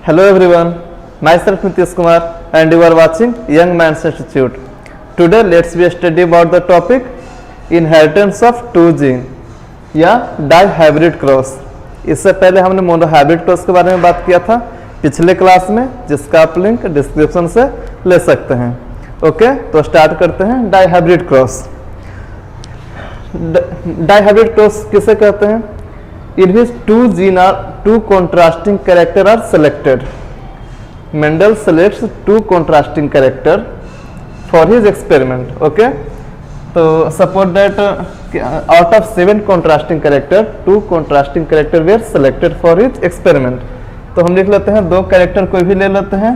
Hello everyone, myself Nitish Kumar and you are watching Young Man's Institute. Today let's be study about the topic inheritance of two gene या dihybrid cross. इससे पहले हमने monohybrid cross के बारे में बात किया था पिछले क्लास में, जिसका आप लिंक डिस्क्रिप्शन से ले सकते हैं। ओके, तो स्टार्ट करते हैं डाइहाइब्रिड क्रॉस। डाइहाइब्रिड क्रॉस किसे कहते हैं? In which two contrasting character are selected. Mendel selects two contrasting character for his experiment. Okay, so suppose that out of 7 contrasting character, 2 contrasting character were selected for his experiment. तो हम लिख लेते हैं, दो character कोई भी ले लेते हैं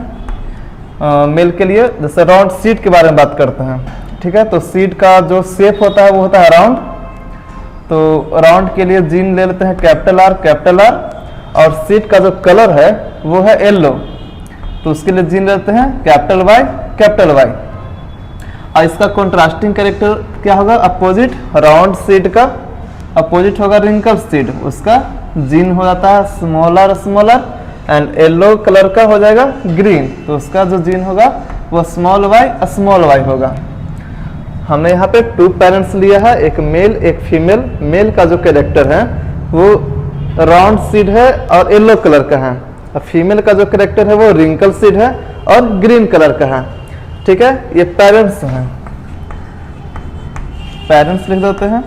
मेल के लिए। जैसे राउंड सीड के बारे में बात करते हैं, ठीक है। तो सीड का जो शेप होता है वो होता है राउंड। तो राउंड के लिए जीन ले लेते हैं कैपिटल आर, और सीड का जो कलर है वो है येलो, तो उसके लिए जीन लेते हैं कैपिटल वाई। और इसका कॉन्ट्रास्टिंग कैरेक्टर क्या होगा? अपोजिट राउंड सीड का अपोजिट होगा रिंकल सीड, उसका जीन हो जाता है स्मॉलर एंड येलो कलर का हो जाएगा ग्रीन, तो उसका जो जीन होगा वो स्मॉल वाई होगा। हमने यहाँ पे 2 पेरेंट्स लिया है, एक मेल एक फीमेल। मेल का जो कैरेक्टर है वो राउंड सीड है और येलो कलर का है, और फीमेल का जो कैरेक्टर है वो रिंकल सीड है और ग्रीन कलर का है, ठीक है। ये पेरेंट्स हैं, पेरेंट्स लिख देते हैं।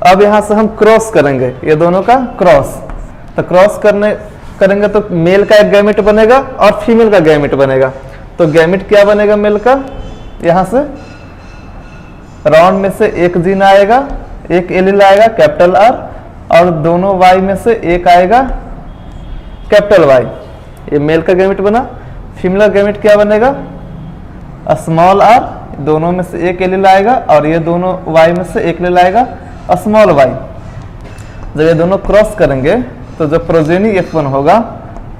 अब यहाँ से हम क्रॉस करेंगे, ये दोनों का क्रॉस। तो क्रॉस करेंगे तो मेल का एक गैमेट बनेगा और फीमेल का गैमेट बनेगा। तो गैमेट क्या बनेगा मेल का? यहाँ से राउंड में से एक जीन आएगा, एक एलील आएगा कैपिटल आर, और दोनों वाई में से एक आएगा कैपिटल वाई। ये मेल का गैमेट बना। फीमेल का गैमेट क्या बनेगा? स्मॉल आर, दोनों में से एक एलील आएगा, और ये दोनों वाई में से एक एलील आएगा स्मॉल वाई। जब ये दोनों क्रॉस करेंगे तो जो प्रोजेनी F1 होगा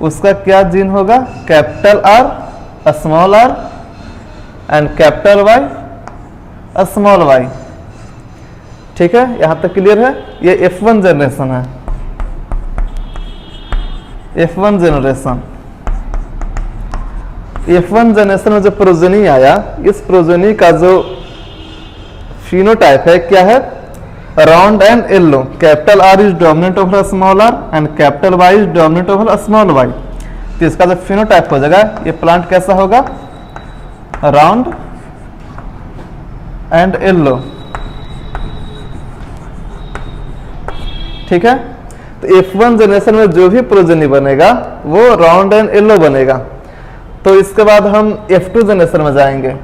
उसका क्या जीन होगा? Capital R small R and capital Y small Y, ठीक है। यहां तक क्लियर है? ये F1 जनरेशन है, F1 जनरेशन में जो प्रोजेनी आया, इस प्रोजेनी का जो फिनोटाइप है क्या है? Round and yellow. Capital R is dominant over small R and capital Y is dominant over small Y. तो इसका जो फिनोटाइप हो जाएगा, ये प्लांट कैसा होगा? राउंड एंड येलो, ठीक है। तो F1 जनरेशन में जो भी प्रोजेनी बनेगा वो राउंड एंड येलो बनेगा। तो इसके बाद हम F2 जनरेशन में जाएंगे।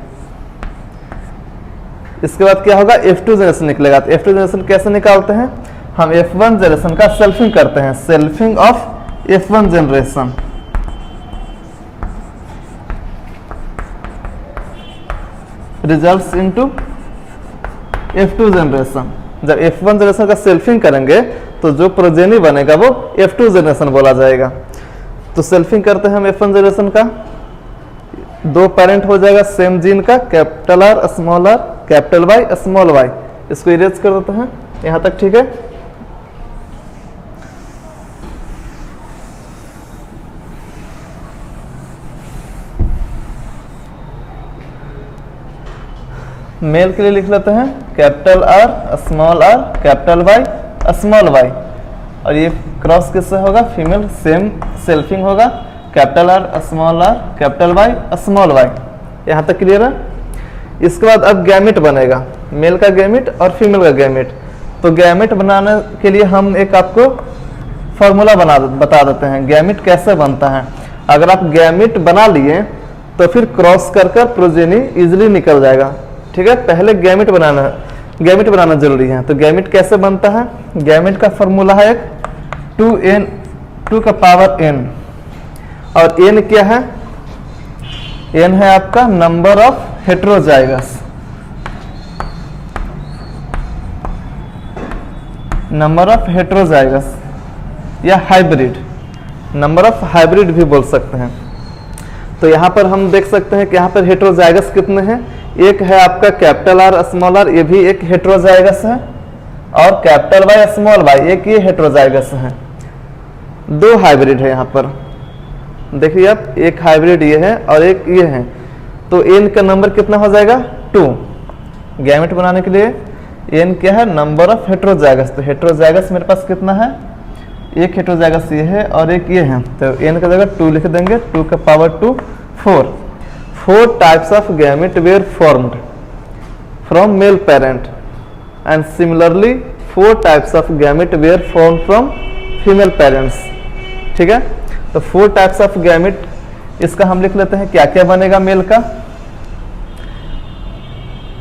इसके बाद क्या होगा? F2 जनरेशन निकलेगा। तो F2 जनरेशन कैसे निकालते हैं? हम F1 जनरेशन का सेल्फिंग करते हैं, selfing of F1 generation. Results into F2 generation. जब F1 जनरेशन का सेल्फिंग करेंगे तो जो प्रोजेनी बनेगा वो F2 जनरेशन बोला जाएगा। तो सेल्फिंग करते हैं हम F1 जनरेशन का, 2 पेरेंट हो जाएगा सेम जीन का, capital R capital Y small Y. इसको इरेज कर देते हैं, यहां तक ठीक है। मेल के लिए लिख लेते हैं capital R capital Y small Y, और ये क्रॉस किससे होगा? फीमेल, सेम सेल्फिंग होगा, capital R capital Y small Y. यहाँ तक क्लियर है? इसके बाद अब गैमेट बनेगा, मेल का गैमेट और फीमेल का गैमेट। तो गैमेट बनाने के लिए हम एक आपको फॉर्मूला बता देते हैं, गैमेट कैसे बनता है। अगर आप गैमेट बना लिए तो फिर क्रॉस कर प्रोजेनी इजिली निकल जाएगा, ठीक है। पहले गैमेट बनाना जरूरी है। तो गैमेट कैसे बनता है? गैमेट का फॉर्मूला है एक 2 का पावर n, और n क्या है? n है आपका नंबर ऑफ हेट्रोजाइगस, या हाइब्रिड, नंबर ऑफ हाइब्रिड भी बोल सकते हैं। तो यहाँ पर हम देख सकते हैं कि यहाँ पर हेट्रोजाइगस कितने हैं? एक है आपका कैपिटल आर स्मॉल आर, ये भी एक हेट्रोजाइगस है, और कैपिटल वाई स्मॉल वाई एक ये हेट्रोजाइगस है। 2 हाइब्रिड है यहाँ पर, देखिए आप, एक हाइब्रिड ये है और एक ये है, तो n का नंबर कितना हो जाएगा 2। गैमेट बनाने के लिए n क्या है, नंबर ऑफ हेट्रोजाइगस। तो हेट्रोजाइगस मेरे पास कितना है, एक हेट्रोजाइगस ये है और एक ये है, तो n का जगह 2 लिख देंगे, 2 का power 2 4। 4 types of gamete were formed from male parent and similarly 4 types of gamete were formed from female parents. ठीक है, तो 4 टाइप्स ऑफ गैमेट, इसका हम लिख लेते हैं क्या क्या बनेगा मेल का।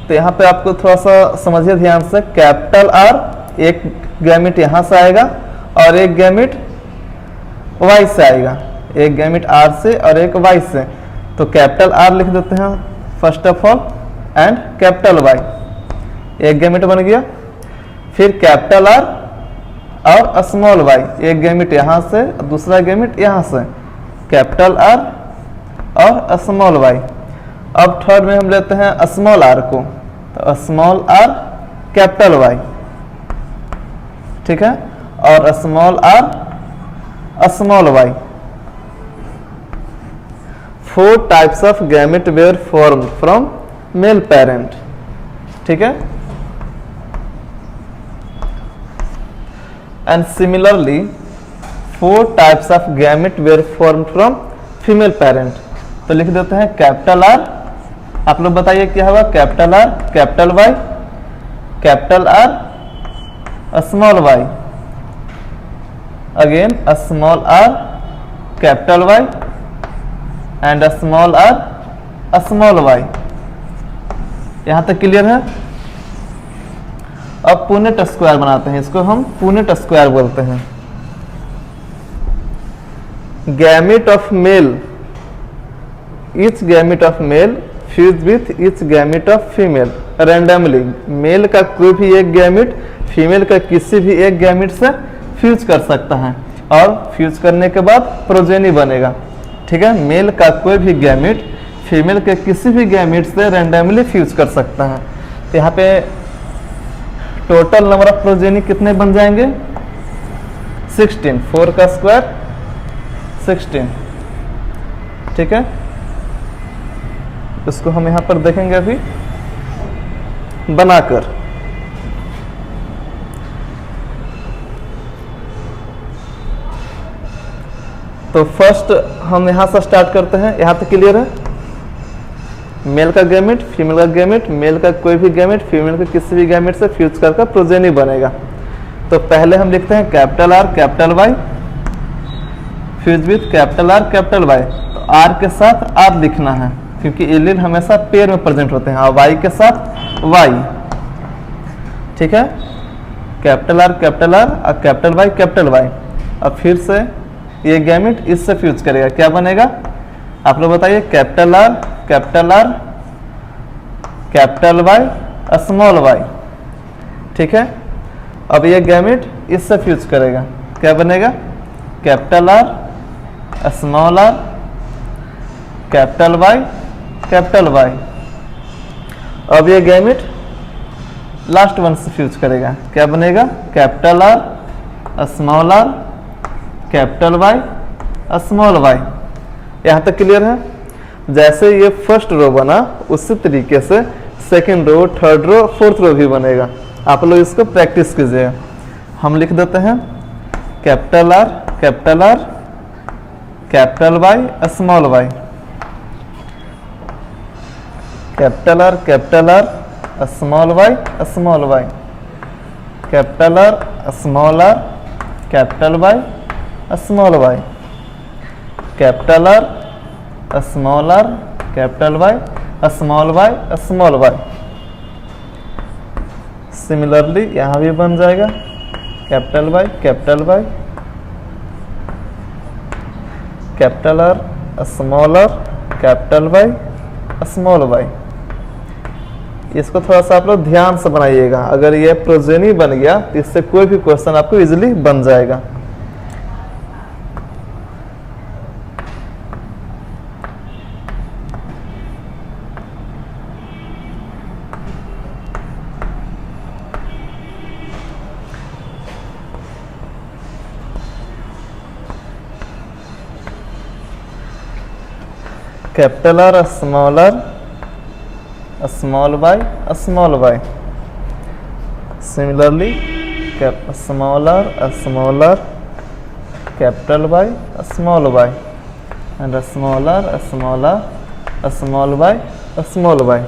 तो यहाँ पे आपको थोड़ा सा समझिए ध्यान से, कैपिटल आर, एक गैमेट यहाँ से आएगा और एक गैमेट वाई से आएगा, एक गैमेट आर से और एक वाई से। तो कैपिटल आर लिख देते हैं first of all and capital Y, एक गैमेट बन गया। फिर कैपिटल आर और स्मॉल वाई, एक गैमेट यहाँ से दूसरा गैमेट यहाँ से, कैपिटल आर और स्मॉल वाई। अब थर्ड में हम लेते हैं स्मॉल आर को, तो स्मॉल आर कैपिटल वाई, ठीक है, और small R small Y. 4 types of gamete were form from male parent. ठीक है, and similarly 4 types of gamete were form from female parent. तो लिख देते हैं कैपिटल आर, आप लोग बताइए क्या होगा, capital R capital Y, capital R small Y, again small R capital Y and small R small Y. यहां तक क्लियर है। अब पुनेट स्क्वायर बनाते हैं, इसको हम पुनेट स्क्वायर बोलते हैं। Gamete of male, each gamete of male fuse with each gamete of female randomly. Male का कोई भी एक गैमेट फीमेल का किसी भी एक गैमेट से फ्यूज कर सकता है और फ्यूज करने के बाद प्रोजेनी बनेगा। ठीक है, मेल का कोई भी गैमेट फीमेल के किसी भी गैमेट से रैंडमली फ्यूज कर सकता है। तो यहाँ पे टोटल नंबर ऑफ प्रोजेनी कितने बन जाएंगे, 16, 4 का स्क्वायर 16। ठीक है, इसको हम यहां पर देखेंगे अभी बनाकर। तो फर्स्ट हम यहां से स्टार्ट करते हैं, यहां तक क्लियर है। मेल का गैमेट फीमेल का गैमेट, मेल का कोई भी गैमेट फीमेल के किसी भी गैमेट से फ्यूज करके प्रोजेनी बनेगा। तो पहले हम लिखते हैं capital R capital Y fuse with capital R capital Y. तो आर के साथ आर लिखना है क्योंकि एलिल हमेशा पेयर में प्रेजेंट होते हैं, और वाई के साथ वाई। ठीक है, कैपिटल आर और कैपिटल वाई। अब फिर से ये गैमेट इससे फ्यूज करेगा, क्या बनेगा आप लोग बताइए, capital R capital Y small Y. ठीक है, अब ये गैमेट इससे फ्यूज करेगा, क्या बनेगा, capital R small R capital Y. अब ये गैमेट लास्ट वन से फ्यूज करेगा, क्या बनेगा, capital R small R capital Y small Y. यहां तक क्लियर है। जैसे ये फर्स्ट रो बना उसी तरीके से second row, third row, fourth row भी बनेगा। आप लोग इसको प्रैक्टिस कीजिएगा। हम लिख देते हैं capital R capital Y small Y, capital R small Y, capital R small R capital Y small Y, capital R small R capital Y small Y. Similarly यहां भी बन जाएगा capital Y capital R small R capital Y small Y. इसको थोड़ा सा आप लोग ध्यान से बनाइएगा, अगर ये प्रोजेनी बन गया तो इससे कोई भी क्वेश्चन आपको इजीली बन जाएगा। Capital R small y, small y. Similarly, small r, capital Y, small y, and small r, small y, small y.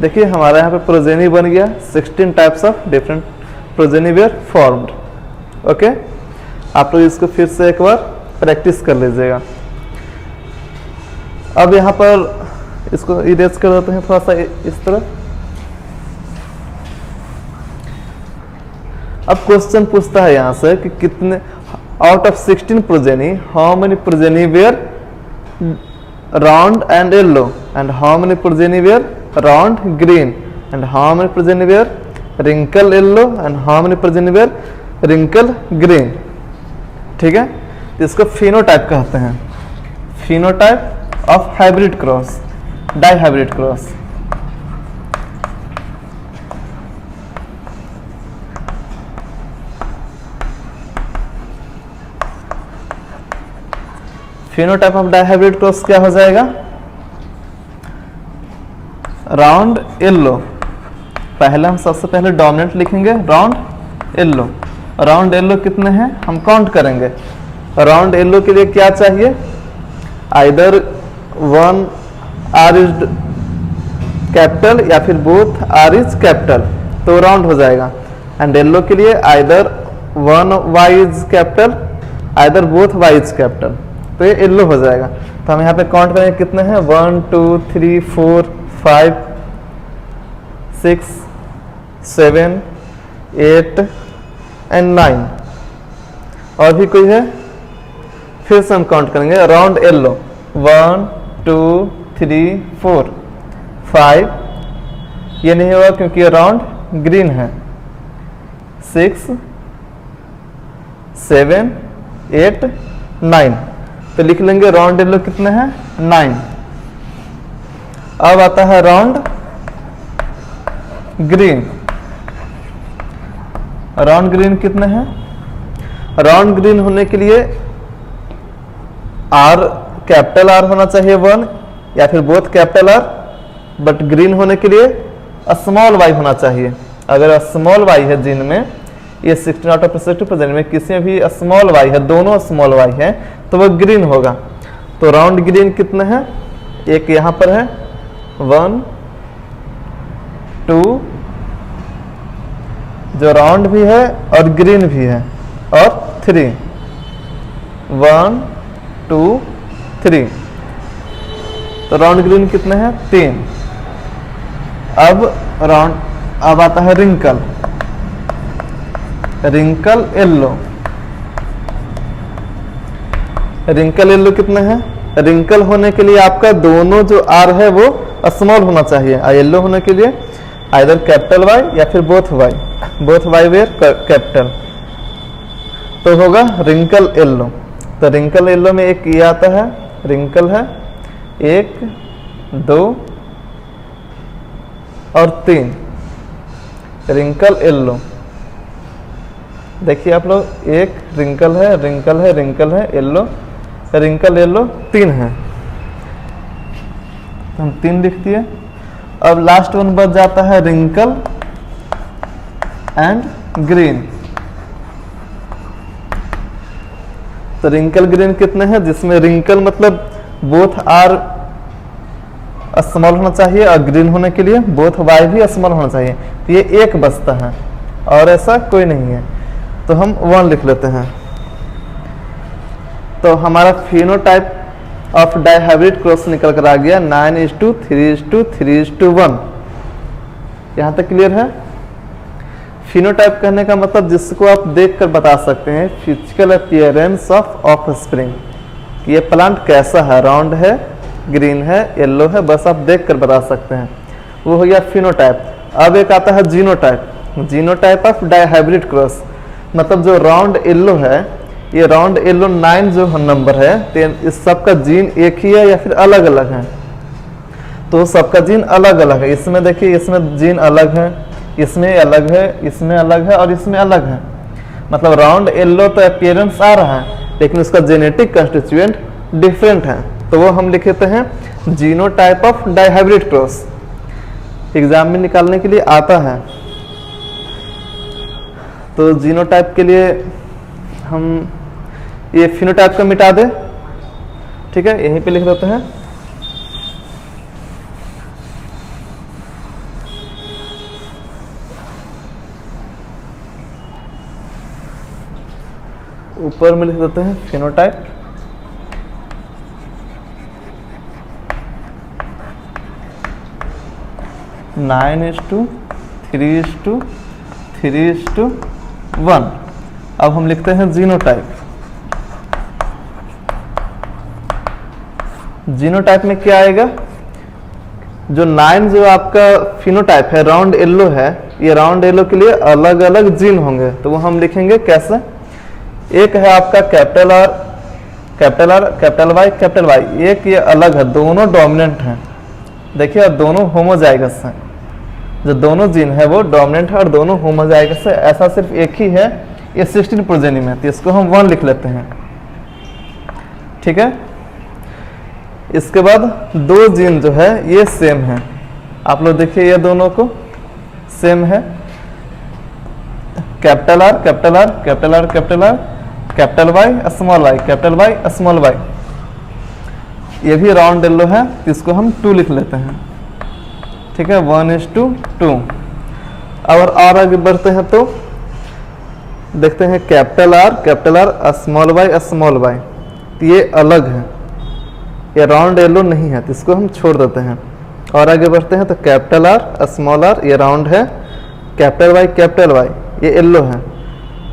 देखिए हमारा यहाँ पे प्रोजेनी बन गया. 16 types of different progeny were formed. Okay, आप लोग इसको फिर से एक बार प्रैक्टिस कर लीजिएगा. अब यहाँ पर इसको इरेज कर देते हैं थोड़ा सा इस तरह. अब क्वेश्चन पूछता है यहाँ से कि कितने out of 16 progeny how many progeny were round and yellow, and how many progeny were round green, and how many progeny were wrinkle yellow, and how many progeny were wrinkle green. ठीक है, तो इसको phenotype कहते हैं. Phenotype of hybrid cross, dihybrid cross. Phenotype of dihybrid cross क्या हो जाएगा? Round yellow. पहले हम सबसे पहले डोमिनेंट लिखेंगे राउंड येलो. राउंड येलो कितने हैं हम काउंट करेंगे. राउंड येलो के लिए क्या चाहिए? आइदर 1 R इज कैपिटल या फिर बोथ R इज कैपिटल, तो राउंड हो जाएगा. एंड येलो के लिए either 1 Y is capital, either both Y is capital, तो ये येलो हो जाएगा. तो हम यहाँ पे काउंट करेंगे कितने हैं 1 2 3 4 5 6 7 8 एंड 9. और भी कोई है? फिर से हम काउंट करेंगे राउंड येलो 1 2 3 4 5. ये नहीं होगा क्योंकि ये राउंड ग्रीन है. 6 7 8 9, तो लिख लेंगे राउंड येलो कितने हैं 9. अब आता है राउंड ग्रीन. राउंड ग्रीन कितने हैं? राउंड ग्रीन होने के लिए R कैपिटल R होना चाहिए 1, या फिर both capital R, but green होने के लिए स्मॉल y होना चाहिए. अगर स्मॉल y है जिनमें ये 16 आउट ऑफ 16 प्रेजेंट में किसी में भी स्मॉल y है, दोनों स्मॉल y है, तो वो ग्रीन होगा. तो राउंड ग्रीन कितने हैं? एक यहाँ पर है 1 2, जो राउंड भी है और ग्रीन भी है, और 3 1 2 3. तो राउंड ग्रीन कितने हैं 3. अब आता है रिंकल येलो. रिंकल येलो कितने हैं? रिंकल होने के लिए आपका दोनों जो R है वो स्मॉल होना चाहिए. येलो होने के लिए आइदर कैपिटल Y या फिर बोथ Y वेयर कैपिटल, तो होगा रिंकल येलो. तो रिंकल येलो में एक ये आता है, रिंकल है 1 2 और 3. रिंकल येलो देखिए आप लोग, एक रिंकल है येलो, रिंकल येलो 3 है, हम 3 लिख दिए. अब लास्ट वन बच जाता है रिंकल एंड ग्रीन. तो रिंकल ग्रीन कितने हैं? जिसमें रिंकल मतलब बोथ R स्मॉल होना चाहिए और ग्रीन होने के लिए बोथ Y भी स्मॉल होना चाहिए. तो ये एक बचता है और ऐसा कोई नहीं है, तो हम 1 लिख लेते हैं. तो हमारा फिनोटाइप ऑफ डाइहाइब्रिड क्रॉस निकल कर आ गया 9:3:3:1. यहाँ तक क्लियर है? फिनोटाइप कहने का मतलब जिसको आप देखकर बता सकते हैं फिजिकल अपीयरेंस ऑफ ऑफस्प्रिंग, कि ये प्लांट कैसा है, राउंड है, ग्रीन है, येलो है, बस आप देखकर बता सकते हैं. वो हो गया फिनोटाइप. अब एक आता है जीनोटाइप ऑफ डाइहाइब्रिड क्रॉस. मतलब जो राउंड येलो है, ये राउंड येलो 9 जो नंबर है, तो इस सबका जीन एक ही है या फिर अलग अलग है? तो सबका जीन अलग अलग है. इसमें देखिए, इसमें जीन अलग है, इसमें अलग है, इसमें अलग है और इसमें अलग है. मतलब राउंड येलो तो अपीयरेंस आ रहा है, लेकिन उसका जेनेटिक कंस्टिट्यूएंट डिफरेंट है. तो वो हम लिखते हैं genotype of dihybrid cross exam में निकालने के लिए आता है। तो जीनोटाइप के लिए हम ये फिनोटाइप का मिटा दे, ठीक है, यहीं पे लिख देते हैं। ऊपर में लिख देते हैं फिनोटाइप, नाइन इज टू 3:3:1। अब हम लिखते हैं जीनोटाइप। जीनोटाइप में क्या आएगा, जो 9 जो आपका फिनोटाइप है राउंड येलो है, ये राउंड येलो के लिए अलग अलग जीन होंगे, तो वो हम लिखेंगे कैसे। एक है आपका capital R, capital R, capital Y, capital Y, एक ये अलग है, दोनों डोमिनेंट हैं। देखिए दोनों होमोजाइगस हैं, जो दोनों जीन है वो डोमिनेंट है और दोनों होमोजाइगस है। ऐसा सिर्फ एक ही है, ये 16 प्रोजेनी में, तो इसको हम 1 लिख लेते हैं, ठीक है। इसके बाद दो जीन जो है ये सेम है, आप लोग देखिए ये दोनों को सेम है, capital R, capital R, capital R, capital R, capital Y, small Y, capital Y, small Y. ये भी राउंड येलो है, तो इसको हम 2 लिख लेते हैं, ठीक है, 1:2। और आगे बढ़ते हैं तो देखते हैं कैपिटल आर, स्मॉल वाई, तो ये अलग है, ये राउंड येलो नहीं है, तो इसको हम छोड़ देते हैं। और आगे बढ़ते हैं तो कैपिटल आर, स्मॉल आर, ये राउंड है, कैपिटल वाई, ये येलो है,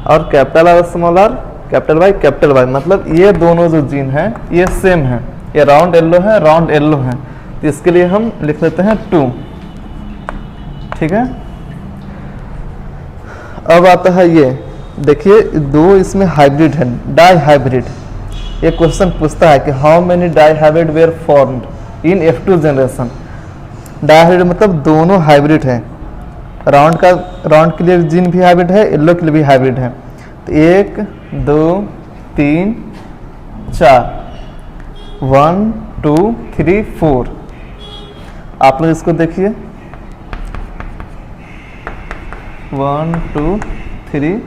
और capital R, small R, capital Y, मतलब ये दोनों जो जीन है ये सेम है, ये राउंड येलो है, राउंड येलो है, तो इसके लिए हम लिख लेते हैं 2, ठीक है। अब आता है ये, देखिए दो इसमें हाइब्रिड है, डाई हाइब्रिड। ये क्वेश्चन पूछता है कि how many dihybrid were formed in F2 generation. Dihybrid मतलब दोनों हाइब्रिड है, राउंड के लिए जीन भी हाइब्रिड है, येलो के लिए भी हाइब्रिड है। तो 1 2 3 4, 1 2 3 4। आप लोग इसको देखिए, 1 2 3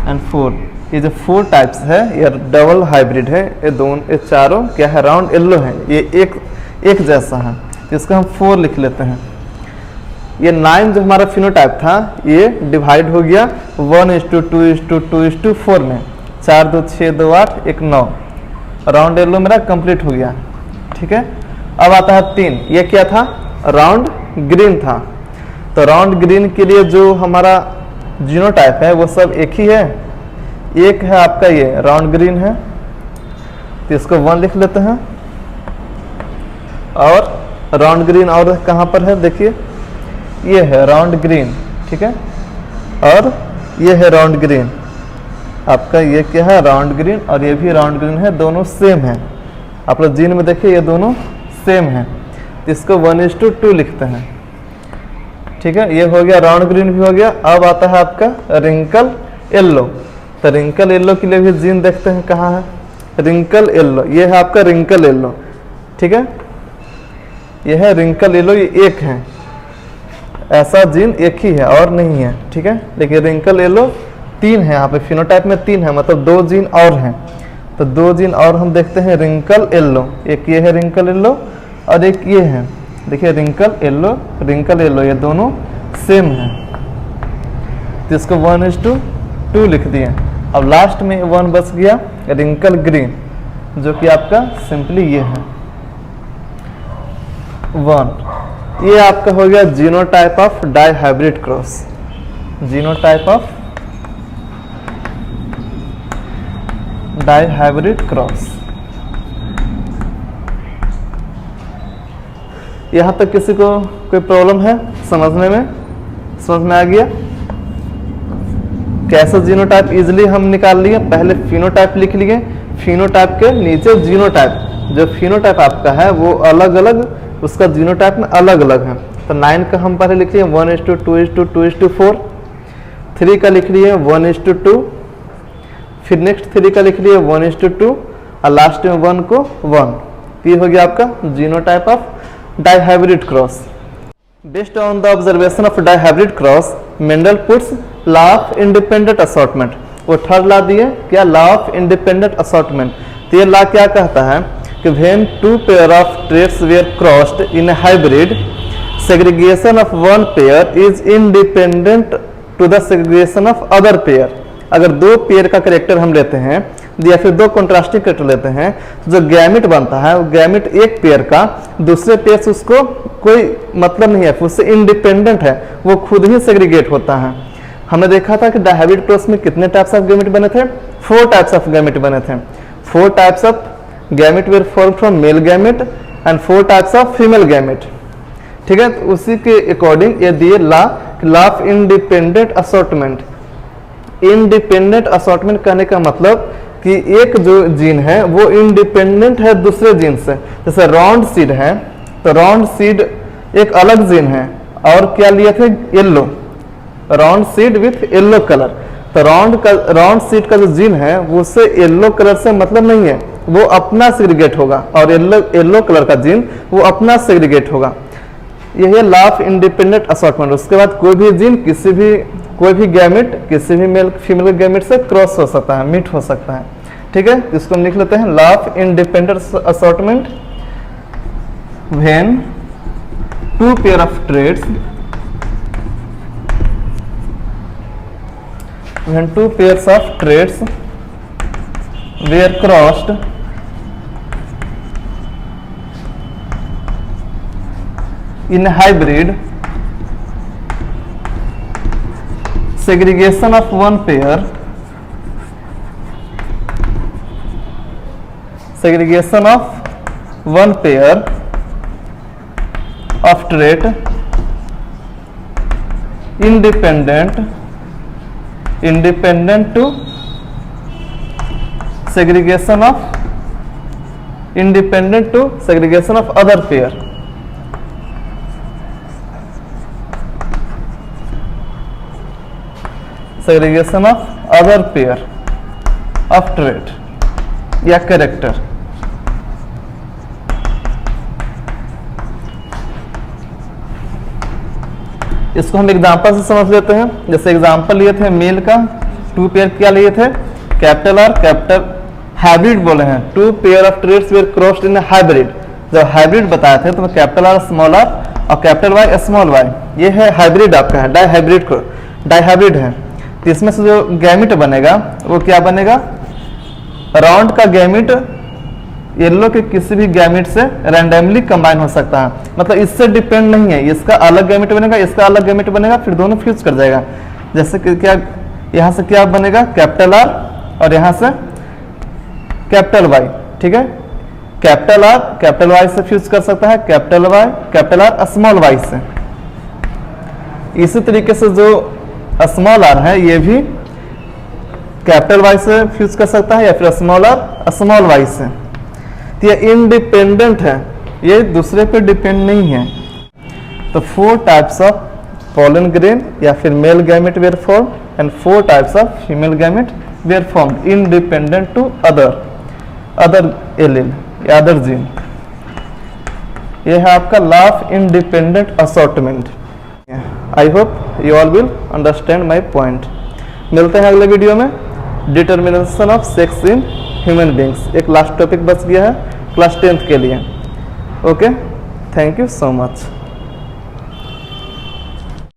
एंड 4, ये जो 4 टाइप्स है ये डबल हाइब्रिड है। ये चारों क्या है, राउंड येलो है, ये एक जैसा है, तो इसको हम 4 लिख लेते हैं। ये 9 जो हमारा फिनोटाइप था ये डिवाइड हो गया 1:2:2:4 में, 4 2 6 2 8 1 9, राउंड येलो मेरा कंप्लीट हो गया, ठीक है। अब आता है 3, ये क्या था, राउंड ग्रीन था। तो राउंड ग्रीन के लिए जो हमारा जीनोटाइप है वो सब एक ही है, एक है आपका ये राउंड ग्रीन है, तो इसको 1 लिख लेते हैं। और राउंड ग्रीन और कहाँ पर है, देखिए ये है राउंड ग्रीन, ठीक है, और ये है राउंड ग्रीन, आपका ये क्या है, राउंड ग्रीन, और ये भी राउंड ग्रीन है, दोनों सेम है। आप लोग जीन में देखिए ये दोनों सेम है, तो इसको 1:2 लिखते हैं, ठीक है। ये हो गया, राउंड ग्रीन भी हो गया। अब आता है आपका रिंकल येलो। तो रिंकल येलो के लिए भी जीन देखते हैं कहाँ है, रिंकल येलो, ये है आपका रिंकल येलो, ठीक है, ये है रिंकल येलो, ये एक है, ऐसा जीन एक ही है और नहीं है, ठीक है। लेकिन रिंकल येलो 3 है, यहाँ पे फिनोटाइप में 3 है, मतलब 2 जीन और हैं। तो 2 जीन और हम देखते हैं रिंकल येलो, एक ये है रिंकल येलो और एक ये है, देखिए रिंकल येलो, ये दोनों सेम है, तो इसको 1:2 लिख दिए। अब लास्ट में 1 बच गया, रिंकल ग्रीन, जो कि आपका सिंपली ये है 1। ये आपका हो गया genotype of dihybrid cross, genotype of dihybrid cross. यहाँ तक किसी को कोई प्रॉब्लम है समझने में, समझ में आ गया कैसे जीनोटाइप इजीली हम निकाल लिए। पहले फिनोटाइप लिख लिए, फिनोटाइप के नीचे जीनोटाइप, जो फिनोटाइप आपका है वो अलग अलग, उसका जीनोटाइप में अलग अलग है। तो 9 का हम पहले लिख लिए 1:2:2:4, 3 का लिख लिए 1:2, फिर नेक्स्ट 3 का लिख लिए 1:2 और लास्ट में 1 को 1, तो ये हो गया आपका genotype of dihybrid cross. Based on the observation of dihybrid cross Mendel puts law of independent assortment. वो थर्ड लॉ दिए क्या, लॉ ऑफ इंडिपेंडेंट असॉर्टमेंट। तो ये लॉ क्या कहता है कि when two pair of traits were crossed in hybrid segregation of one pair is independent to the segregation of other pair. अगर दो पेयर का करेक्टर हम लेते हैं या फिर दो कॉन्ट्रास्टिंग करेक्टर लेते हैं, जो गैमेट बनता है वो गैमेट एक पेयर का दूसरे पेयर से उसको कोई मतलब नहीं है, उससे इंडिपेंडेंट है, वो खुद ही सेग्रीगेट होता है। हमने देखा था कि डायहाइब्रिड क्रॉस में कितने टाइप्स ऑफ गैमेट बने थे, 4 टाइप्स ऑफ गैमेट बने थे। 4 types of gamete were form from male gamete and 4 types of female gamete. ठीक है, तो उसी के अकॉर्डिंग ये दिए law of independent assortment. Independent assortment कहने का मतलब कि एक जो जीन है वो इंडिपेंडेंट है दूसरे जीन से। जैसे राउंड सीड है तो राउंड सीड एक अलग जीन है, और क्या लिए थे, yellow, round seed with yellow colour. तो राउंड सीड का जो जीन है वो उससे येलो कलर से मतलब नहीं है, वो अपना सेग्रीगेट होगा, और येलो कलर का जीन वो अपना सेग्रीगेट होगा। यही है लॉ ऑफ इंडिपेंडेंट असॉर्टमेंट। उसके बाद कोई भी जीन कोई भी गैमेट किसी भी मेल फीमेल गैमेट से क्रॉस हो सकता है, मीट हो सकता है। ठीक है, इसको हम लिख लेते हैं law of independent assortment. When two pair of traits were crossed in hybrid, segregation of one pair of trait independent to segregation of other pair। segregation of other pair of trait या character. इसको हम example से समझ लेते हैं। जैसे example लिए थे मेल का, 2 पेयर क्या लिए थे, कैपिटल आर कैपिटल, हाइब्रिड बोले हैं, 2 pair of traits were crossed in hybrid. जब हाइब्रिड बताए थे तो कैपिटल आर स्मॉल आर और कैपिटल वाई स्मॉल वाई, ये है हाइब्रिड आपका है, डाइहाइब्रिड है। तो इसमें से जो गैमेट बनेगा वो क्या बनेगा, राउंड का गैमेट येलो के किसी भी गैमेट से रैंडमली कंबाइन हो सकता है, मतलब इससे डिपेंड नहीं है, इसका अलग गैमेट बनेगा, इसका अलग गैमेट बनेगा, फिर दोनों फ्यूज कर जाएगा। जैसे कि क्या यहाँ से क्या बनेगा, कैपिटल आर और यहाँ से कैपिटल वाई। ठीक है, कैपिटल आर कैपिटल वाई से फ्यूज कर सकता है, कैपिटल आर स्मॉल वाई से। इसी तरीके से जो स्मॉल आर है ये भी कैपिटल वाई से फ्यूज कर सकता है या फिर स्मॉल आर स्मॉल वाई से। तो ये इंडिपेंडेंट है, ये दूसरे पे डिपेंड नहीं है। तो 4 टाइप्स ऑफ pollen grain या फिर male gamete were form and 4 types of female gamete were form independent to other allele या अदर जीन। ये है आपका law of independent assortment. I hope you all will understand my point. मिलते हैं अगले video में, determination of sex in human beings. एक last topic बच गया है क्लास 10th के लिए। Okay, thank you so much.